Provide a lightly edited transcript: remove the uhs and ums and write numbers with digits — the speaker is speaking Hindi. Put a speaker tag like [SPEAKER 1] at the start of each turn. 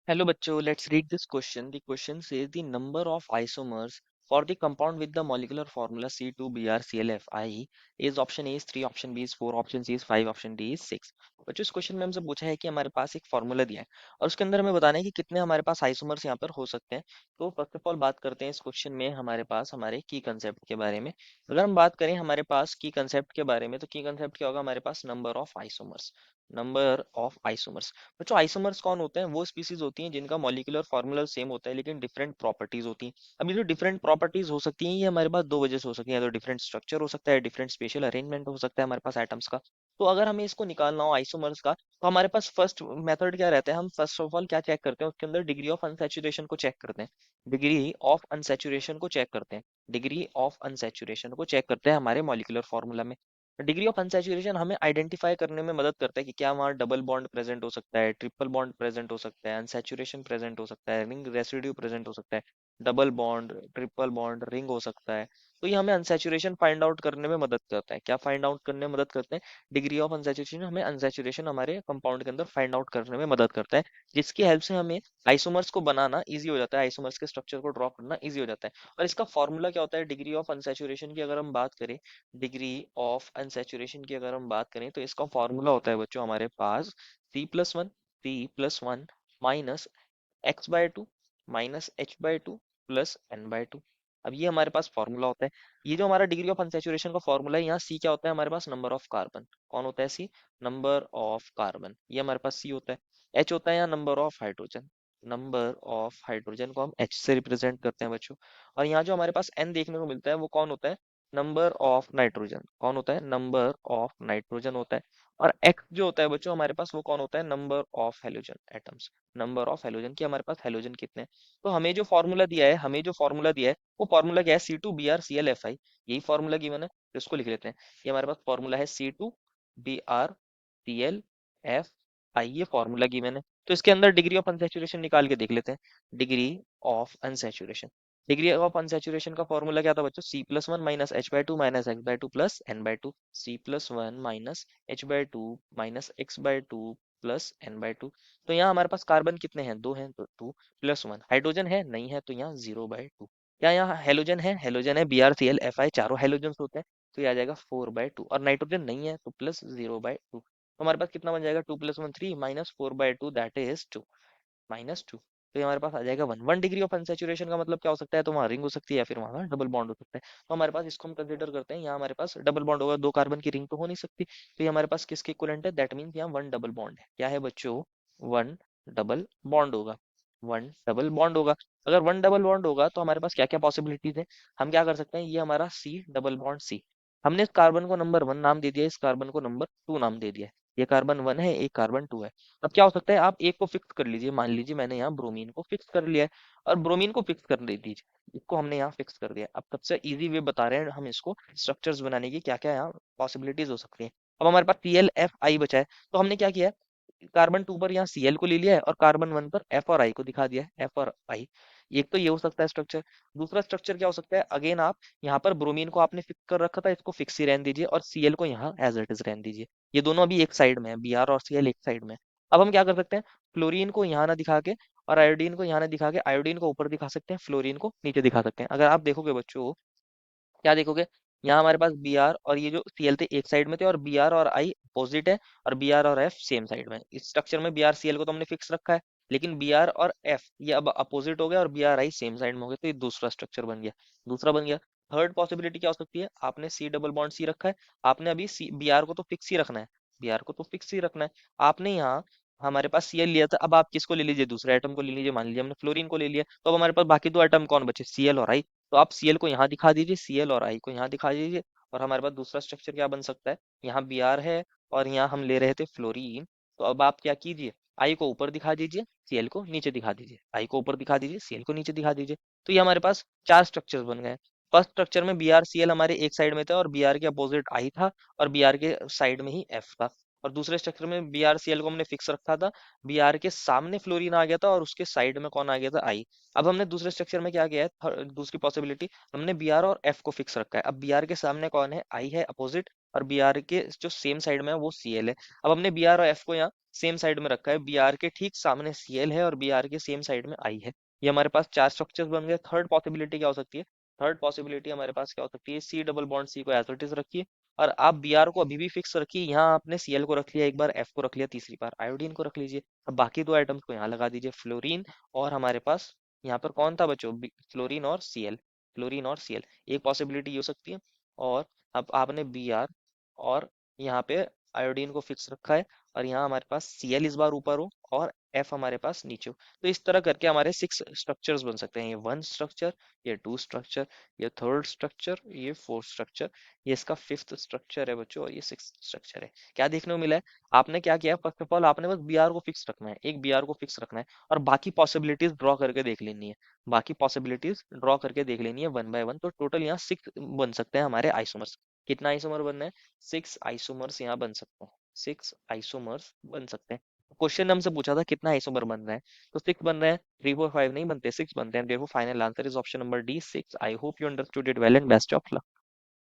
[SPEAKER 1] Hello, bachcho. Let's read this question. The question says the number of isomers for the compound with the molecular formula C2BrClFi is option A is 3, option B is 4, option C is 5, option D is 6. बच्चों इस क्वेश्चन में हमसे पूछा है कि हमारे पास एक फॉर्मूला दिया है और उसके अंदर हमें बताना है कि कितने हमारे पास आइसोमर्स यहाँ पर हो सकते हैं। तो फर्स्ट ऑफ ऑल बात करते हैं इस क्वेश्चन में हमारे पास हमारे की कंसेप्ट के बारे में। अगर हम बात करें हमारे पास की कंसेप्ट के बारे में तो की कंसेप्ट क्या होगा हमारे पास नंबर ऑफ आइसोमर्स। बच्चों आइसोमर्स कौन होते हैं? वो स्पीसीज होती हैं जिनका मॉलिक्यूलर फॉर्मूला सेम होता है लेकिन डिफरेंट प्रॉपर्टीज होती हैं। अब ये जो डिफरेंट प्रॉपर्टीज हो सकती हैं ये हमारे पास दो वजह से हो सकती हैं, या तो डिफरेंट स्ट्रक्चर हो सकता है, डिफरेंट स्पेशल अरेंजमेंट हो सकता है हमारे पास एटम्स का। तो अगर हमें इसको निकालना हो आइसोमर्स का तो हमारे पास फर्स्ट मेथड क्या रहता है, हम फर्स्ट ऑफ ऑल क्या चेक करते हैं, उसके अंदर डिग्री ऑफ अनसैचुरेशन को चेक करते हैं। डिग्री ऑफ अनसैचुरेशन को चेक करते हैं। डिग्री ऑफ अनसैचुरेशन को चेक करते हैं हमारे मॉलिक्यूलर फॉर्मूला में। डिग्री ऑफ अनसैचुरेशन हमें आइडेंटिफाई करने में मदद करता है कि क्या वहाँ डबल बॉन्ड प्रेजेंट हो सकता है, ट्रिपल बॉन्ड प्रेजेंट हो सकता है, अनसैचुरेशन प्रेजेंट हो सकता है, रिंग रेसिड्यू प्रेजेंट हो सकता है, double bond, triple bond, ring हो सकता है। तो ये हमें अनसैचुरेशन फाइंड आउट करने में मदद करता है। क्या फाइंड आउट करने में मदद करते हैं? डिग्री ऑफ अनसैचुरेशन हमें अनसैचुरेशन हमारे कंपाउंड के अंदर फाइंड आउट करने में मदद करता है, जिसकी हेल्प से हमें आइसोमर्स को बनाना ईजी हो जाता है, आइसोमर्स के स्ट्रक्चर को ड्रॉ करना ईजी हो जाता है। और इसका फॉर्मूला क्या होता है डिग्री ऑफ अनसैचुरेशन की अगर हम बात करें, डिग्री ऑफ अनसैचुरेशन की अगर हम बात करें तो इसका फॉर्मूला होता है बच्चों हमारे पास C+1 minus x/2 minus h/2 plus n/2। अब ये हमारे पास फॉर्मूला होता है। ये जो हमारा डिग्री ऑफ अनसैचुरेशन का फॉर्मूला है, यहाँ सी क्या होता है हमारे पास? Number of carbon. कौन होता है सी? Number of carbon. ये हमारे पास सी होता है। एच होता है यहाँ number of hydrogen. Number of hydrogen को हम एच से रिप्रेजेंट करते हैं बच्चों। और यहाँ जो हमारे पास एन देखने को मिलता है वो कौन होता है? Number of nitrogen. कौन होता है? नंबर ऑफ नाइट्रोजन होता है। और एक्स जो होता है बच्चों हमारे पास वो कौन होता है? Number of halogen atoms. Number of halogen की हमारे पास हेलोजन कितने हैं। तो हमें जो फॉर्मूला दिया है वो फॉर्मूला क्या है? C2BrClFi। यही फॉर्मूला गिवन है तो इसको लिख लेते हैं। ये हमारे पास फॉर्मूला है C2BrClFi, ये फॉर्मूला गिवन है। तो इसके अंदर डिग्री ऑफ अनसैचुरेशन निकाल के देख लेते हैं। Degree of unsaturation, degree of unsaturation का फॉर्मूला क्या था बच्चों? C+1 minus h/2 minus x/2 plus n/2। C+1 minus h/2 minus x/2 plus n/2। तो यहाँ हमारे पास कार्बन कितने हैं? दो हैं तो 2+1। हाइड्रोजन है? नहीं है तो यहाँ 0/2। क्या यहाँ हेलोजन है? हेलोजन है, BrClFi चारों हेलोजन होते हैं। तो ये आ जाएगा 4/2। और नाइट्रोजन नहीं है तो प्लस 0/2। तो हमारे पास कितना बन जाएगा? 2+1 3 माइनस 4/2 दैट इज 2, -2। तो ये हमारे पास आ जाएगा 1। 1 डिग्री ऑफ अनसैचुरेशन का मतलब क्या हो सकता है? तो वहाँ रिंग हो सकती है या फिर वहाँ डबल बॉन्ड हो सकता है। तो हमारे पास इसको हम कंसिडर करते हैं, यहाँ हमारे पास डबल बॉन्ड होगा, दो कार्बन की रिंग तो हो नहीं सकती। तो ये हमारे पास किसके इक्विवेलेंट है? दैट मीन्स यहाँ वन डबल बॉन्ड है। क्या है बच्चों? वन डबल बॉन्ड होगा। वन डबल बॉन्ड होगा। अगर वन डबल बॉन्ड होगा तो हमारे पास क्या क्या पॉसिबिलिटीज है? हम क्या कर सकते हैं, ये हमारा सी डबल बॉन्ड सी, हमने इस कार्बन को नंबर 1 नाम दे दिया, इस कार्बन को नंबर 2 नाम दे दिया है। ये कार्बन 1 है, एक कार्बन 2 है। अब क्या हो सकता है, आप एक को फिक्स कर लीजिए। मान लीजिए मैंने यहाँ ब्रोमीन को फिक्स कर लिया है और ब्रोमीन को फिक्स कर दीजिए। इसको हमने यहाँ फिक्स कर दिया। अब सबसे इजी वे बता रहे हैं हम इसको स्ट्रक्चर्स बनाने की, क्या क्या यहाँ पॉसिबिलिटीज हो सकती हैं। अब हमारे पास ClFi बचा है तो हमने क्या किया है, कार्बन 2 पर यहाँ Cl को ले लिया है और कार्बन 1 पर F और I को दिखा दिया है। F और I, एक तो ये हो सकता है स्ट्रक्चर। दूसरा स्ट्रक्चर क्या हो सकता है, अगेन आप यहाँ पर ब्रोमीन को आपने फिक्स कर रखा था, इसको फिक्स ही रहने दीजिए और Cl को यहाँ एज इट इज रहने दीजिए। ये दोनों अभी एक साइड में है, Br और Cl एक साइड में है। अब हम क्या कर सकते हैं, फ्लोरीन को यहाँ ना दिखा के और आयोडीन को यहाँ ना दिखा के, आयोडीन को ऊपर दिखा सकते हैं, फ्लोरीन को नीचे दिखा सकते हैं। अगर आप देखोगे बच्चों, क्या देखोगे, यहाँ हमारे पास Br और ये जो Cl थे एक साइड में थे और Br और I अपोजिट है और Br और F सेम साइड में है। इस स्ट्रक्चर में BrCl को तो हमने फिक्स रखा है, लेकिन Br और F ये अब अपोजिट हो गया और Bri सेम साइड में हो गया, तो ये दूसरा स्ट्रक्चर बन गया। दूसरा बन गया। थर्ड पॉसिबिलिटी क्या हो सकती है, आपने C डबल बॉन्ड C रखा है, आपने अभी Br को तो फिक्स ही रखना है, Br को तो फिक्स ही रखना है। आपने यहाँ हमारे पास Cl लिया था, अब आप किसको ले लीजिए, दूसरे एटम को ले लीजिए। मान लीजिए हमने फ्लोरीन को ले लिया, तो अब हमारे पास बाकी दो एटम कौन बचे? Cl और I। तो आप Cl को यहाँ दिखा दीजिए, Cl और I को यहाँ दिखा दीजिए। और हमारे पास दूसरा स्ट्रक्चर क्या बन सकता है, यहाँ Br है और यहाँ हम ले रहे थे फ्लोरीन। तो अब आप क्या कीजिए, I को ऊपर दिखा दीजिए, Cl को नीचे दिखा दीजिए। I को ऊपर दिखा दीजिए, Cl को नीचे दिखा दीजिए। तो ये हमारे पास चार स्ट्रक्चर्स बन गए। फर्स्ट स्ट्रक्चर में BrCl हमारे एक साइड में था और Br के अपोजिट I था और Br के साइड में ही F था। और दूसरे स्ट्रक्चर में BrCl को हमने फिक्स रखा था, Br के सामने फ्लोरीन आ गया था और उसके साइड में कौन आ गया था? I। अब हमने दूसरे स्ट्रक्चर में क्या किया है, दूसरी पॉसिबिलिटी, हमने Br और F को फिक्स रखा है। अब Br के सामने कौन है? I है अपोजिट, और बी आर के जो सेम साइड में है वो सी एल है। अब हमने बी आर और एफ को यहाँ सेम साइड में रखा है, बी आर के ठीक सामने सी एल है और बी आर के सेम साइड में आई है। ये हमारे पास चार स्ट्रक्चर्स बन गए। थर्ड पॉसिबिलिटी क्या हो सकती है? थर्ड पॉसिबिलिटी हमारे पास क्या हो सकती है? सी डबल बॉन्ड सी को एज इट इज रखिए, और आप बी आर को अभी भी फिक्स रखिए। यहाँ आपने सी एल को रख लिया एक बार, एफ को रख लिया, तीसरी बार आयोडीन को रख लीजिए। अब बाकी दो आइटम्स को यहाँ लगा दीजिए, फ्लोरीन और हमारे पास यहाँ पर कौन था बच्चों? फ्लोरीन और सी एल। फ्लोरीन और सी एल एक पॉसिबिलिटी ये हो सकती है। और अब आपने बी आर और यहाँ पे आयोडीन को फिक्स रखा है, और यहाँ हमारे पास सी एल इस बार ऊपर हो और एफ हमारे पास नीचे हो। तो इस तरह करके हमारे सिक्स स्ट्रक्चर्स बन सकते हैं। ये वन स्ट्रक्चर, ये टू स्ट्रक्चर, ये थर्ड स्ट्रक्चर, ये फोर्थ स्ट्रक्चर, ये इसका फिफ्थ स्ट्रक्चर है बच्चों, और ये सिक्स स्ट्रक्चर है। क्या देखने को मिला है? आपने क्या किया? फर्स्ट ऑफ ऑल आपने बस बी आर को फिक्स रखना है, एक बी आर को फिक्स रखना है, और बाकी पॉसिबिलिटीज ड्रॉ करके देख लेनी है। बाकी पॉसिबिलिटीज ड्रॉ करके देख लेनी है वन बाय वन। तो टोटल यहाँ सिक्स बन सकते हैं हमारे आइसोमर्स। कितना आइसोमर बनना है? सिक्स आइसोमर्स यहाँ बन सकते हैं। सिक्स आइसोमर्स बन सकते हैं। क्वेश्चन ने हमसे पूछा था कितना आइसोमर बन रहा है, तो सिक्स बन रहे हैं। थ्री फोर फाइव नहीं बनते, सिक्स बनते हैं। देखो final answer is option number D, six. I hope you understood it well and best of luck.